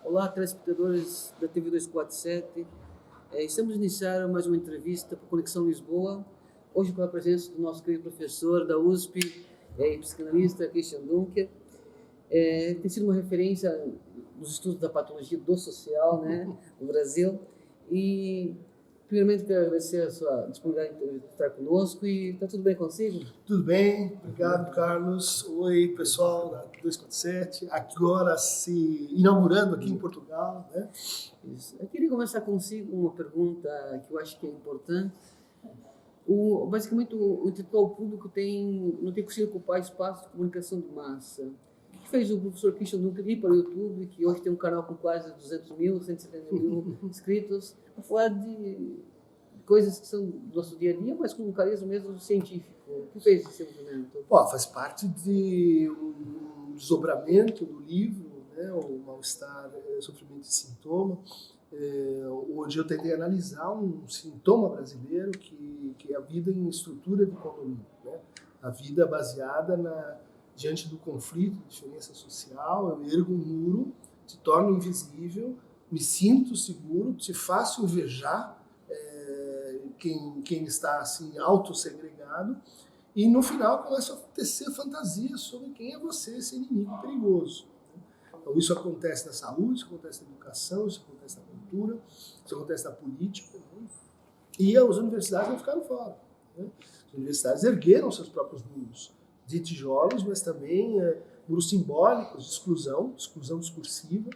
Olá, telespectadores da TV 247. Estamos a iniciar mais uma entrevista para Conexão Lisboa, hoje com a presença do nosso querido professor da USP e psicanalista Christian Dunker. Tem sido uma referência nos estudos da patologia do social, né, no Brasil. E, primeiramente, quero agradecer a sua disponibilidade de estar conosco. E está tudo bem consigo? Tudo bem, obrigado, Carlos. Oi, pessoal da 247, agora se inaugurando aqui em Portugal, né? Isso. Eu queria começar consigo uma pergunta que eu acho que é importante. Basicamente, o intelectual público não tem conseguido ocupar espaço de comunicação de massa. O que fez o professor Christian Dunker ir para o YouTube, que hoje tem um canal com quase 200 mil, 170 mil inscritos, para falar de coisas que são do nosso dia a dia, mas com um carisma mesmo científico? O que fez esse movimento? Faz parte de um desdobramento do livro, né, o Mal-Estar, Sofrimento e Sintoma, onde eu tentei analisar um sintoma brasileiro que é a vida em estrutura de condomínio, né? A vida baseada diante do conflito, diferença social. Eu ergo um muro, te torno invisível, me sinto seguro, te faço invejar quem está assim autossegregado, e no final começa a acontecer fantasias sobre quem é você, esse inimigo perigoso. Então isso acontece na saúde, isso acontece na educação, isso acontece na cultura, isso acontece na política, né? E as universidades não ficaram fora, né? As universidades ergueram seus próprios muros de tijolos, mas também muros simbólicos de exclusão discursiva,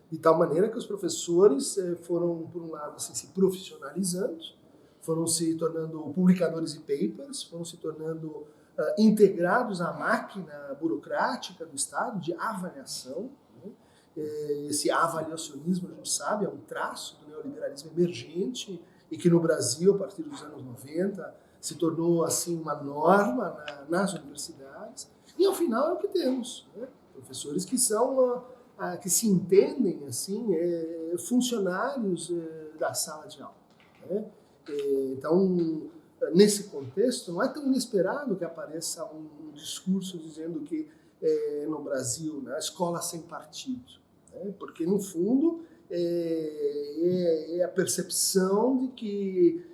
de tal maneira que os professores foram, por um lado, assim, se profissionalizando, foram se tornando publicadores de papers, foram se tornando integrados à máquina burocrática do Estado de avaliação, né? Esse avaliacionismo, a gente sabe, é um traço do neoliberalismo emergente e que no Brasil, a partir dos anos 90, se tornou assim uma norma nas universidades. E ao final é o que temos, né? Professores que são que se entendem assim funcionários da sala de aula, né? Então, nesse contexto, não é tão inesperado que apareça um discurso dizendo que no Brasil, né, a escola sem partido, né? Porque no fundo é a percepção de que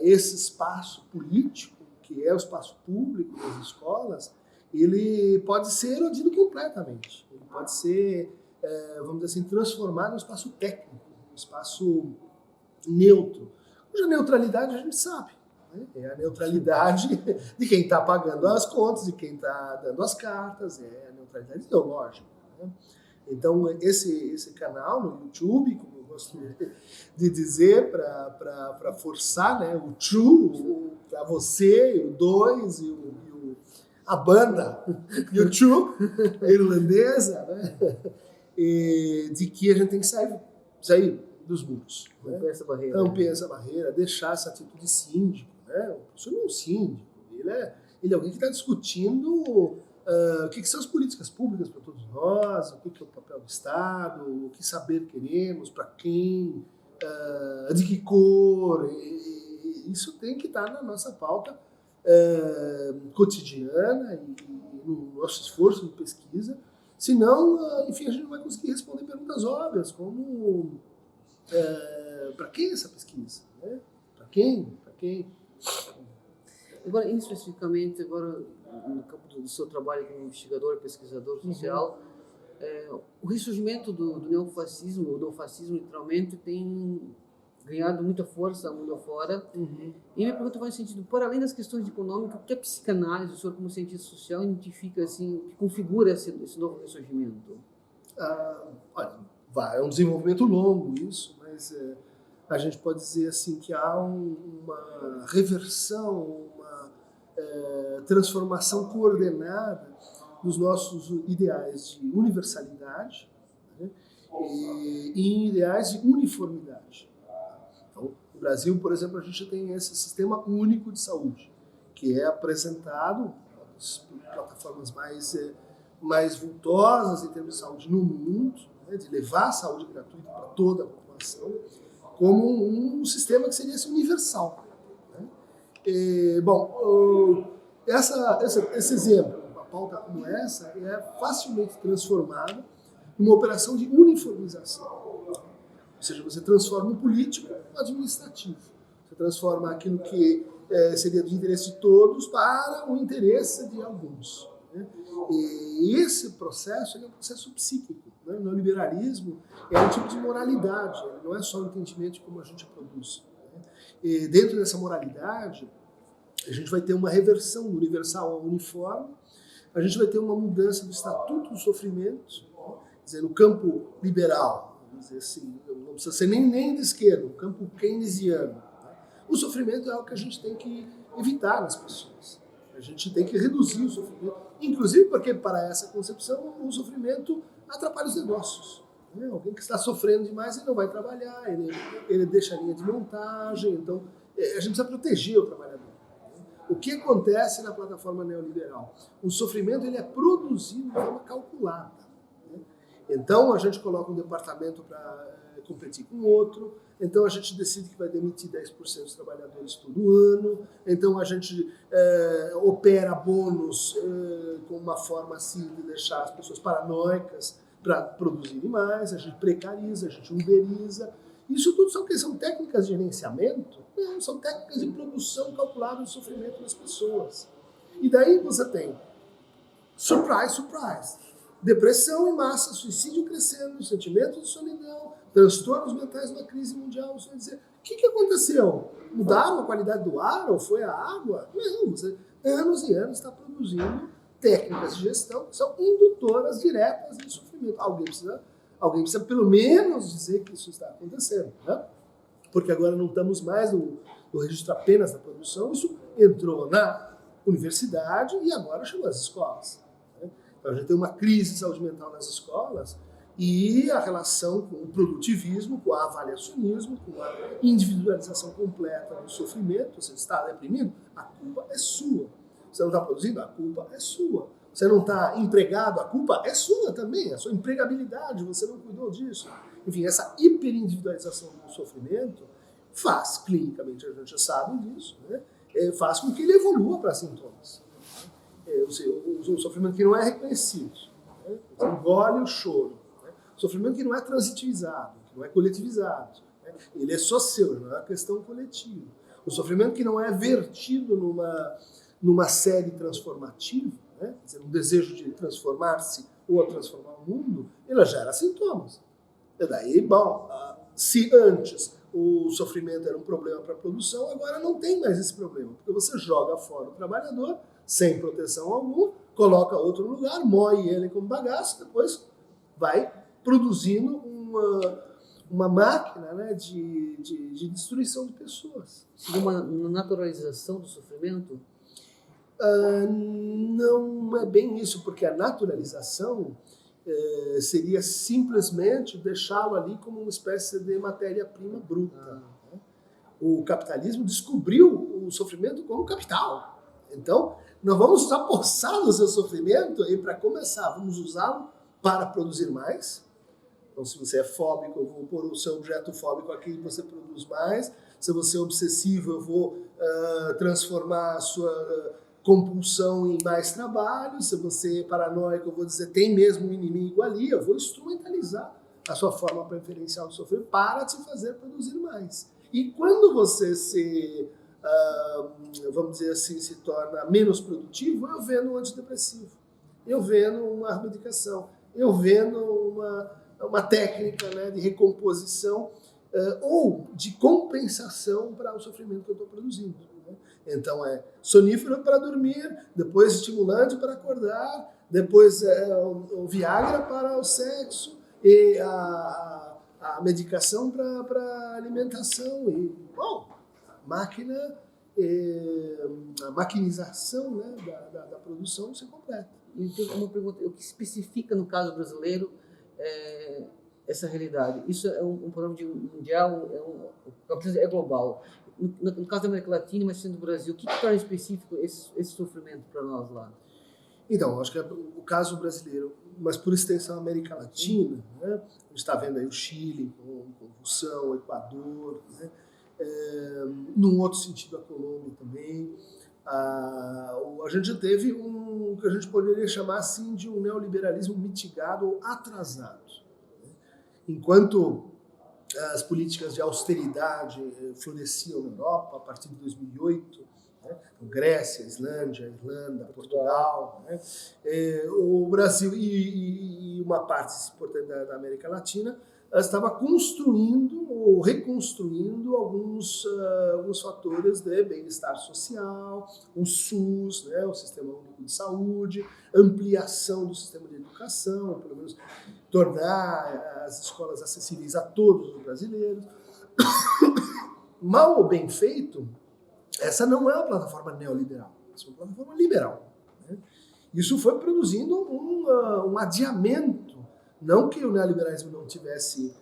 esse espaço político, que é o espaço público das escolas, ele pode ser erodido completamente. Ele pode ser, vamos dizer assim, transformado em um espaço técnico, um espaço neutro. A neutralidade a gente sabe, né? É a neutralidade de quem está pagando as contas, de quem está dando as cartas, é a neutralidade ideológica, né? Então, esse canal no YouTube, como eu gosto de dizer, para forçar, né, o true, para você, o dois, a banda, e o true, a irlandesa, né? De que a gente tem que sair dos muros, romper essa barreira, romper essa barreira, deixar essa atitude de síndico, né? O professor não é um síndico, ele é alguém que está discutindo o que são as políticas públicas para todos nós, o que é o papel do Estado, o que saber queremos, para quem, de que cor. Isso tem que estar na nossa pauta cotidiana e no nosso esforço de pesquisa, senão, enfim, a gente não vai conseguir responder perguntas óbvias, como para quem essa pesquisa? Né? Para quem? Agora, especificamente, no campo do seu trabalho como investigador, pesquisador social, o ressurgimento do neofascismo, ou do fascismo, literalmente, tem ganhado muita força mundo afora. E minha pergunta vai no sentido, para além das questões econômicas, o que a psicanálise, o senhor como cientista social, identifica, assim, que configura esse novo ressurgimento? É um desenvolvimento longo isso, mas a gente pode dizer assim que há uma reversão, uma transformação coordenada dos nossos ideais de universalidade, né, e em ideais de uniformidade. Então, no Brasil, por exemplo, a gente tem esse sistema único de saúde, que é apresentado pelas plataformas mais vultosas em termos de saúde no mundo, né, de levar a saúde gratuita para toda a população, como um sistema que seria assim, universal, né? Esse exemplo, uma pauta como essa, é facilmente transformada numa operação de uniformização. Ou seja, você transforma o político no administrativo. Você transforma aquilo que seria do interesse de todos para o interesse de alguns. Né? E esse processo é um processo psíquico. Né? No liberalismo é um tipo de moralidade, não é só o entendimento de como a gente produz. Né? E dentro dessa moralidade, a gente vai ter uma reversão do universal ao uniforme, a gente vai ter uma mudança do estatuto do sofrimento, né? Quer dizer, no campo liberal, vamos dizer assim, não precisa ser nem de esquerda, no campo keynesiano. Né? O sofrimento é algo que a gente tem que evitar nas pessoas. A gente tem que reduzir o sofrimento, inclusive porque, para essa concepção, o sofrimento atrapalha os negócios. Né? Alguém que está sofrendo demais, ele não vai trabalhar, ele deixa a linha de montagem, então a gente precisa proteger o trabalhador. O que acontece na plataforma neoliberal? O sofrimento ele é produzido de forma calculada. Né? Então a gente coloca um departamento para competir com outro, então a gente decide que vai demitir 10% dos trabalhadores todo ano, então a gente opera bônus com uma forma assim de deixar as pessoas paranoicas para produzirem mais, a gente precariza, a gente uberiza. Isso tudo são técnicas de gerenciamento? Não, são técnicas de produção calculada do sofrimento das pessoas. E daí você tem, surprise, surprise, depressão em massa, suicídio crescendo, sentimento de solidão, transtornos mentais na crise mundial. Você vai dizer, o que aconteceu? Mudaram a qualidade do ar ou foi a água? Não, você anos e anos está produzindo técnicas de gestão que são indutoras diretas de sofrimento. Alguém precisa pelo menos dizer que isso está acontecendo, né? Porque agora não estamos mais no registro apenas da produção, isso entrou na universidade e agora chegou às escolas. Né? Então a gente tem uma crise de saúde mental nas escolas e a relação com o produtivismo, com o avaliacionismo, com a individualização completa do sofrimento. Você está deprimido? A culpa é sua. Você não está produzindo? A culpa é sua. Você não está empregado, a culpa é sua também, a sua empregabilidade, você não cuidou disso. Enfim, essa hiperindividualização do sofrimento faz, clinicamente a gente já sabe disso, né? Faz com que ele evolua para sintomas. O sofrimento que não é reconhecido, né? Você engole o choro. Né? O sofrimento que não é transitivizado, que não é coletivizado. Né? Ele é só seu, não é uma questão coletiva. O sofrimento que não é vertido numa série transformativa, né? Quer dizer, um desejo de transformar-se ou transformar o mundo, ele gera sintomas. E daí, bom, se antes o sofrimento era um problema para a produção, agora não tem mais esse problema, porque você joga fora o trabalhador, sem proteção alguma, coloca outro lugar, moe ele como bagaço, depois vai produzindo uma máquina, né, de destruição de pessoas. Uma naturalização do sofrimento? Não é bem isso, porque a naturalização seria simplesmente deixá-lo ali como uma espécie de matéria-prima bruta. Né? O capitalismo descobriu o sofrimento como capital. Então, nós vamos usar o seu sofrimento e, para começar, vamos usá-lo para produzir mais. Então, se você é fóbico, eu vou pôr o seu objeto fóbico aqui e você produz mais. Se você é obsessivo, eu vou transformar a sua compulsão em mais trabalho. Se você é paranoico, eu vou dizer, tem mesmo um inimigo ali, eu vou instrumentalizar a sua forma preferencial de sofrer para te fazer produzir mais. E quando você vamos dizer assim, se torna menos produtivo, eu vendo um antidepressivo, eu vendo uma medicação, eu vendo uma técnica, né, de recomposição ou de compensação para o sofrimento que eu estou produzindo. Então é sonífero para dormir, depois estimulante para acordar, depois o Viagra para o sexo e a medicação para alimentação e, bom, a maquinização, né, da produção se completa. Então, uma pergunta, o que especifica no caso brasileiro essa realidade? Isso é um problema mundial, o capitalismo é global. No caso da América Latina, mas sendo do Brasil, o que torna específico esse sofrimento para nós lá? Então, acho que é o caso brasileiro, mas por extensão a América Latina, né? A gente está vendo aí o Chile com convulsão, o Equador, né? Num outro sentido a Colômbia também. a gente teve o que a gente poderia chamar assim de um neoliberalismo mitigado ou atrasado. Enquanto as políticas de austeridade floresciam na Europa a partir de 2008, né? Grécia, Islândia, Irlanda, Portugal, né? O Brasil e uma parte importante da América Latina estava construindo ou reconstruindo alguns fatores de bem-estar social, o SUS, né, o Sistema Único de Saúde, ampliação do sistema de educação, pelo menos tornar as escolas acessíveis a todos os brasileiros. Mal ou bem feito, essa não é uma plataforma neoliberal, essa é uma plataforma liberal. Né? Isso foi produzindo um adiamento. Não que o neoliberalismo não tivesse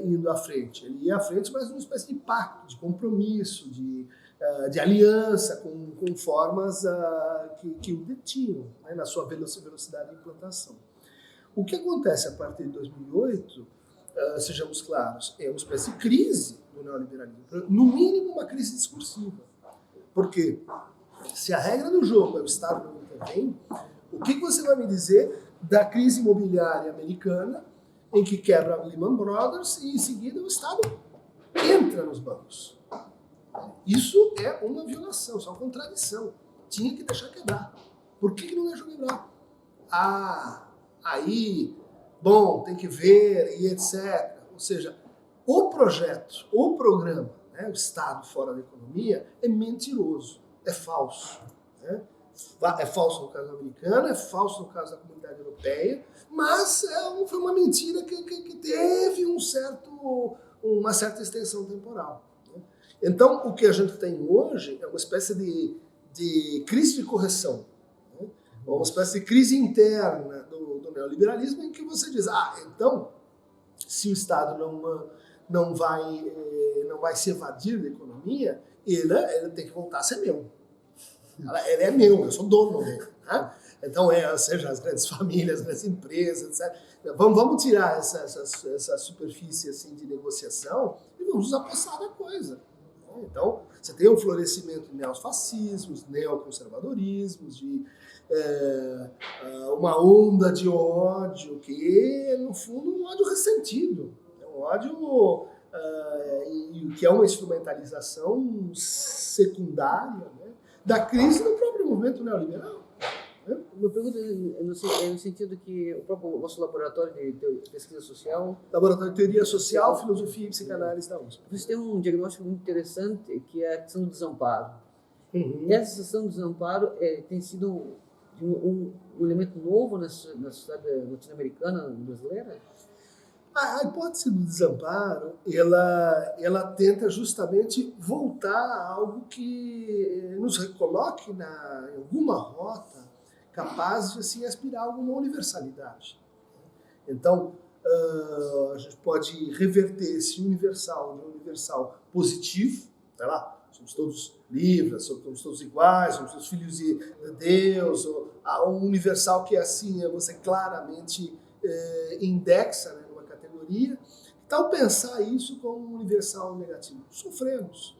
indo à frente, ele ia à frente, mas numa espécie de pacto, de compromisso, de aliança com formas que o detinham, né, na sua velocidade de implantação. O que acontece a partir de 2008, sejamos claros, é uma espécie de crise do neoliberalismo, no mínimo uma crise discursiva. Por quê? Se a regra do jogo é o Estado não intervém, o que você vai me dizer da crise imobiliária americana, em que quebra a Lehman Brothers e em seguida o Estado entra nos bancos? Isso é uma violação, isso é uma contradição. Tinha que deixar quebrar. Por que não deixou quebrar? Aí, bom, tem que ver e etc. Ou seja, o projeto, o programa, né, o Estado fora da economia, é mentiroso, é falso. Né? É falso no caso americano, é falso no caso da comunidade europeia, mas foi uma mentira que teve uma certa extensão temporal. Né? Então, o que a gente tem hoje é uma espécie de crise de correção, né? Uma espécie de crise interna do neoliberalismo, em que você diz, então, se o Estado não vai se evadir da economia, ele tem que voltar a ser meu. Ele é meu, eu sou dono dele. Né? Então, seja as grandes famílias, as grandes empresas, etc. Vamos tirar essa superfície assim, de negociação e vamos nos apossar da coisa. Então, você tem um florescimento de neofascismos, neoconservadorismos, de uma onda de ódio que, no fundo, um ódio ressentido. É um ódio que é uma instrumentalização secundária, né, da crise do próprio movimento neoliberal. Né? Uma pergunta no sentido que o próprio nosso laboratório de pesquisa social... Laboratório de Teoria Social, Filosofia e Psicanálise da USP. Você tem um diagnóstico muito interessante, que é a questão do desamparo. Uhum. Essa questão do desamparo tem sido um elemento novo na sociedade latino-americana, brasileira? A hipótese do desamparo, ela tenta justamente voltar a algo que nos recoloque em alguma rota capaz de assim, aspirar a alguma universalidade. Então, a gente pode reverter esse universal de um universal positivo, sei lá, somos todos livres, somos todos iguais, somos todos filhos de Deus, ou um universal que assim você claramente indexa, né, numa categoria. Então, pensar isso como um universal negativo. Sofremos.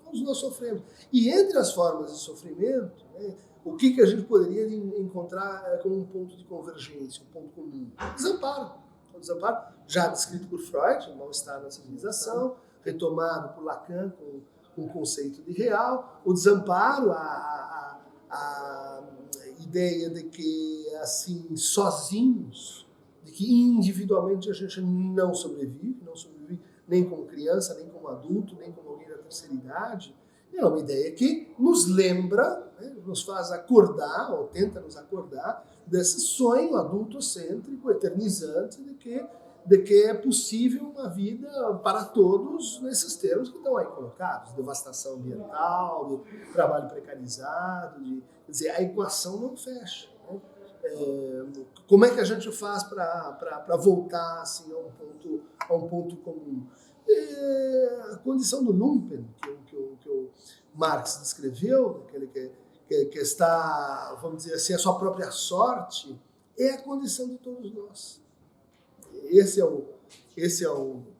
Todos nós sofremos. E entre as formas de sofrimento, né, o que a gente poderia encontrar como um ponto de convergência, um ponto comum? Desamparo. O desamparo, já descrito por Freud, o mal-estar na civilização, retomado por Lacan com o conceito de real. O desamparo, a ideia de que, assim, sozinhos, de que individualmente a gente não sobrevive nem como criança, nem como adulto, nem como alguém da terceira idade. É uma ideia que nos lembra, né, nos faz acordar, ou tenta nos acordar, desse sonho adultocêntrico, eternizante, de que é possível uma vida para todos nesses termos que estão aí colocados. Devastação ambiental, de trabalho precarizado, quer dizer, a equação não fecha. Né? Como é que a gente faz para voltar assim, a um ponto comum? A condição do Lumpen, que o Marx descreveu, aquele que está, vamos dizer assim, a sua própria sorte, é a condição de todos nós. Esse é o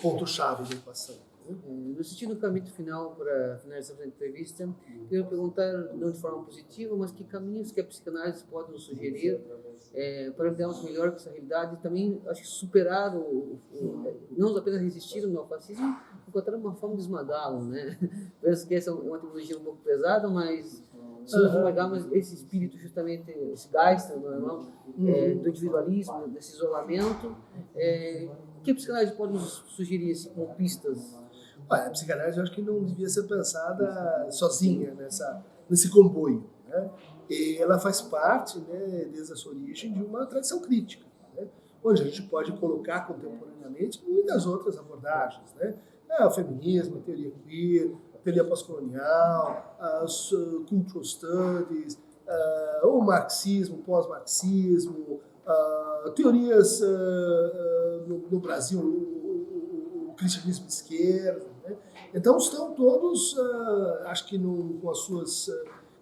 ponto-chave da equação. No sentido do caminho final para finalizar a entrevista, queria perguntar, não de forma positiva, mas que caminhos que a psicanálise pode nos sugerir para lidarmos melhor com essa realidade e também, acho que superar, não apenas resistir ao neofascismo, encontrar uma forma de esmagá-lo, né? Penso que essa é uma tecnologia um pouco pesada, mas se nós esmagarmos esse espírito, justamente, esse Geist, do individualismo, desse isolamento, que a psicanálise pode nos sugerir assim, como pistas? A psicanálise eu acho que não devia ser pensada sozinha nesse comboio, né? E ela faz parte, né, desde a sua origem, de uma tradição crítica, né? Onde a gente pode colocar contemporaneamente muitas outras abordagens, né? O feminismo, a teoria queer, a teoria pós-colonial, as cultural studies, o marxismo, o pós-marxismo, teorias no Brasil, o cristianismo de esquerda, né? Então estão todos, acho que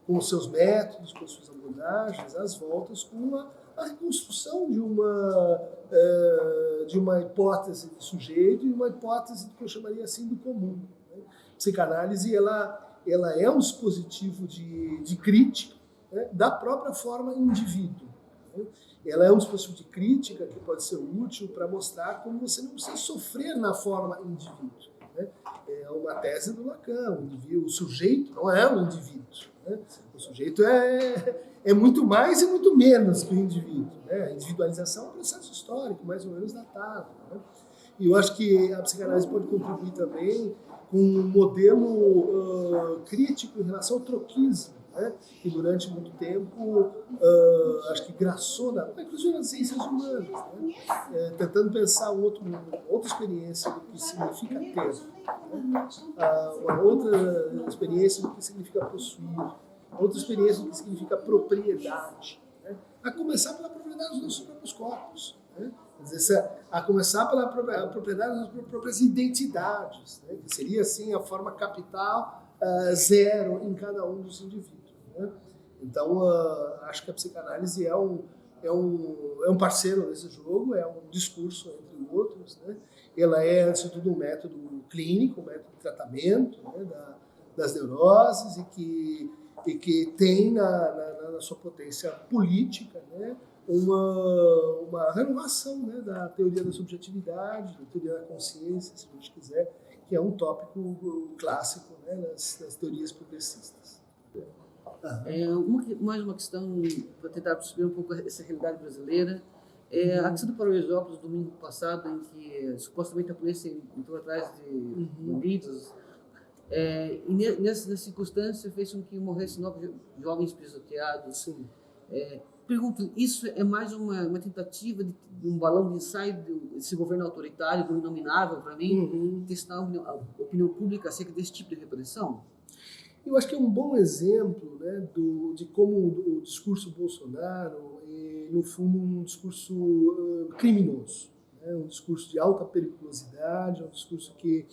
com os seus métodos, com as suas abordagens, às voltas, com a reconstrução de uma hipótese de sujeito e uma hipótese que eu chamaria assim do comum, né? A psicanálise ela é um dispositivo de crítica, né, da própria forma indivíduo, né? Ela é um dispositivo de crítica que pode ser útil para mostrar como você não precisa sofrer na forma indivíduo, né? É uma tese do Lacan, o sujeito não é um indivíduo, né? O sujeito é muito mais e muito menos que o indivíduo, né? A individualização é um processo histórico, mais ou menos datado, né? E eu acho que a psicanálise pode contribuir também com um modelo crítico em relação ao troquismo, né? Que durante muito tempo acho que graçou, inclusive nas ciências humanas, né? Tentando pensar outra experiência do que significa ter, né? Uma outra experiência do que significa possuir, outra experiência do que significa propriedade, né? A começar pela propriedade dos nossos próprios corpos, né? Quer dizer, a começar pela propriedade das nossas próprias identidades, né? Que seria assim a forma capital zero em cada um dos indivíduos, né? Então, acho que a psicanálise é um parceiro nesse jogo, é um discurso entre outros, né? Ela é, antes de tudo, um método clínico, um método de tratamento, né, das neuroses e que tem na sua potência política, né, uma renovação, né, da teoria da subjetividade, da teoria da consciência, se a gente quiser, que é um tópico clássico, né, nas teorias progressistas. Mais uma questão para tentar perceber um pouco essa realidade brasileira. A questão do Paraisópolis, domingo passado, em que supostamente a polícia entrou atrás de bandidos. E nessa circunstância fez com que morressem 9 jovens pisoteados. Sim. Pergunto, isso é mais uma tentativa de um balão de ensaio desse governo autoritário, do inominável, para mim, testar a opinião pública acerca desse tipo de repressão? Eu acho que é um bom exemplo, né, de como o discurso Bolsonaro é, no fundo, um discurso criminoso, né, um discurso de alta periculosidade, um discurso que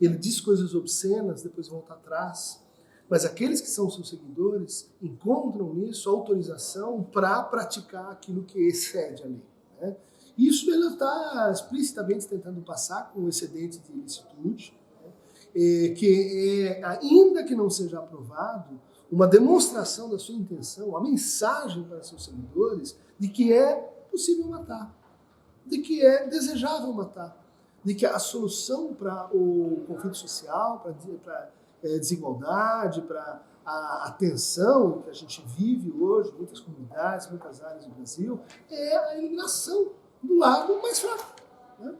ele diz coisas obscenas, depois volta atrás, mas aqueles que são seus seguidores encontram nisso autorização para praticar aquilo que excede a lei, né? Isso ele está explicitamente tentando passar com o excedente de ilicitude, que ainda que não seja aprovado, uma demonstração da sua intenção, uma mensagem para seus seguidores de que é possível matar, de que é desejável matar, de que a solução para o conflito social, para a desigualdade, para a tensão que a gente vive hoje em muitas comunidades, muitas áreas do Brasil, é a eliminação do lado mais fraco, né?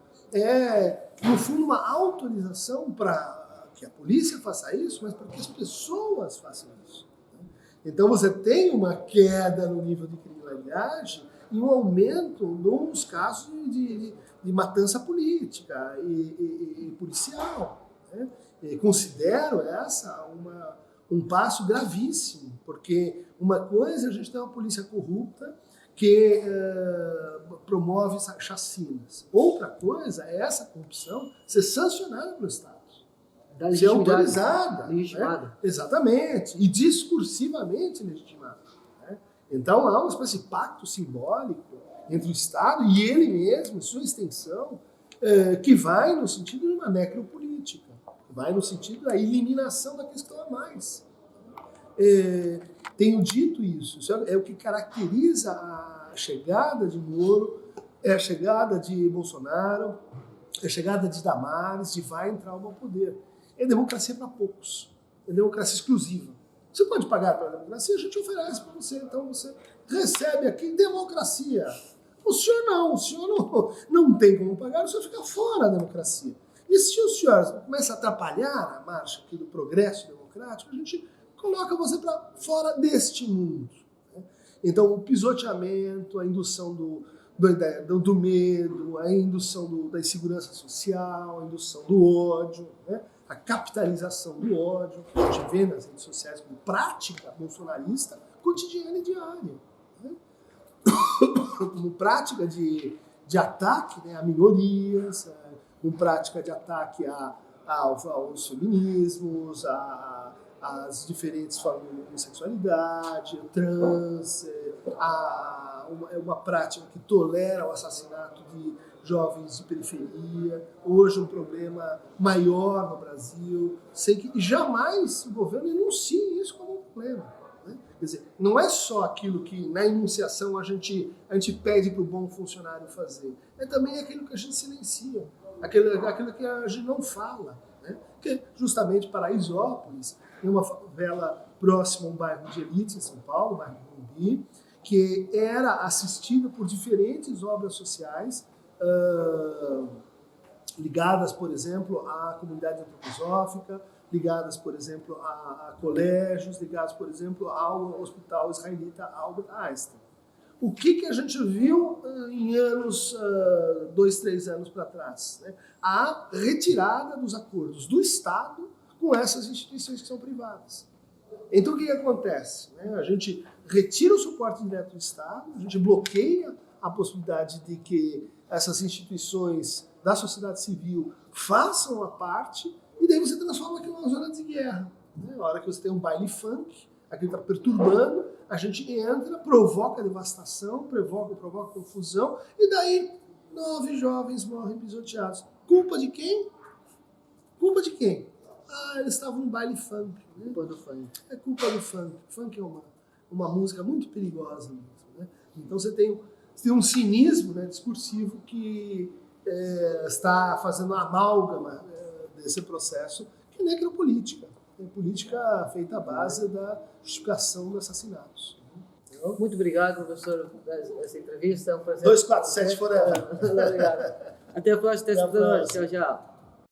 No fundo, uma autorização para que a polícia faça isso, mas para que as pessoas façam isso, né? Então você tem uma queda no nível de criminalidade e um aumento nos casos de matança política e policial, né? E considero essa um passo gravíssimo, porque uma coisa é a gente ter uma polícia corrupta que promove chacinas. Outra coisa é essa corrupção ser sancionada pelo Estado. Ser autorizada. Legitimada. Né? Exatamente. E discursivamente legitimada. Né? Então há uma espécie de pacto simbólico entre o Estado e ele mesmo, sua extensão, que vai no sentido de uma necropolítica. vai no sentido da eliminação daqueles que estão a mais. Tenho dito isso é o que caracteriza a chegada de Moro, é a chegada de Bolsonaro, é a chegada de Damares, de vai entrar ao poder. É democracia para poucos, é democracia exclusiva. Você pode pagar pela democracia, a gente oferece para você, então você recebe aqui democracia. O senhor não tem como pagar, o senhor fica fora da democracia. E se o senhor começa a atrapalhar a marcha aqui do progresso democrático, a gente coloca você para fora deste mundo. Né? Então, o pisoteamento, a indução do medo, a indução da insegurança social, a indução do ódio, né? A capitalização do ódio, que a gente vê nas redes sociais como prática bolsonarista cotidiana e diária. Né? Como prática de ataque, né, a minorias, como prática de ataque aos feminismos, às diferentes formas de homossexualidade, trans, uma prática que tolera o assassinato de jovens de periferia, hoje um problema maior no Brasil, sem que jamais o governo enuncie isso como um problema. Né? Quer dizer, não é só aquilo que na enunciação a gente pede para o bom funcionário fazer, é também aquilo que a gente silencia, aquilo que a gente não fala. Né? Porque justamente Paraisópolis, em uma favela próxima a um bairro de elite em São Paulo, o bairro do Morumbi, que era assistido por diferentes obras sociais, ligadas, por exemplo, à comunidade antroposófica, ligadas, por exemplo, a colégios, ligadas, por exemplo, ao Hospital Israelita Albert Einstein. O que a gente viu em anos, 2, 3 anos para trás? Né? A retirada dos acordos do Estado com essas instituições que são privadas. Então, o que acontece? Né? A gente retira o suporte direto do Estado, a gente bloqueia a possibilidade de que essas instituições da sociedade civil façam a parte, e daí você transforma aquilo numa zona de guerra. Né? A hora que você tem um baile funk, aquilo está perturbando, a gente entra, provoca devastação, provoca confusão, e daí 9 jovens morrem pisoteados. Culpa de quem? Culpa de quem? Eles estavam no baile funk. Né? Culpa do funk. É culpa do funk. Funk é uma música muito perigosa mesmo. Né? Então você tem um cinismo, né, discursivo que está fazendo uma amálgama desse processo, que é necropolítica. É política feita à base da justificação dos assassinatos. Muito obrigado, professor, por essa entrevista. É um prazer. 247 forever. Obrigado. Até a próxima. Tchau, tchau.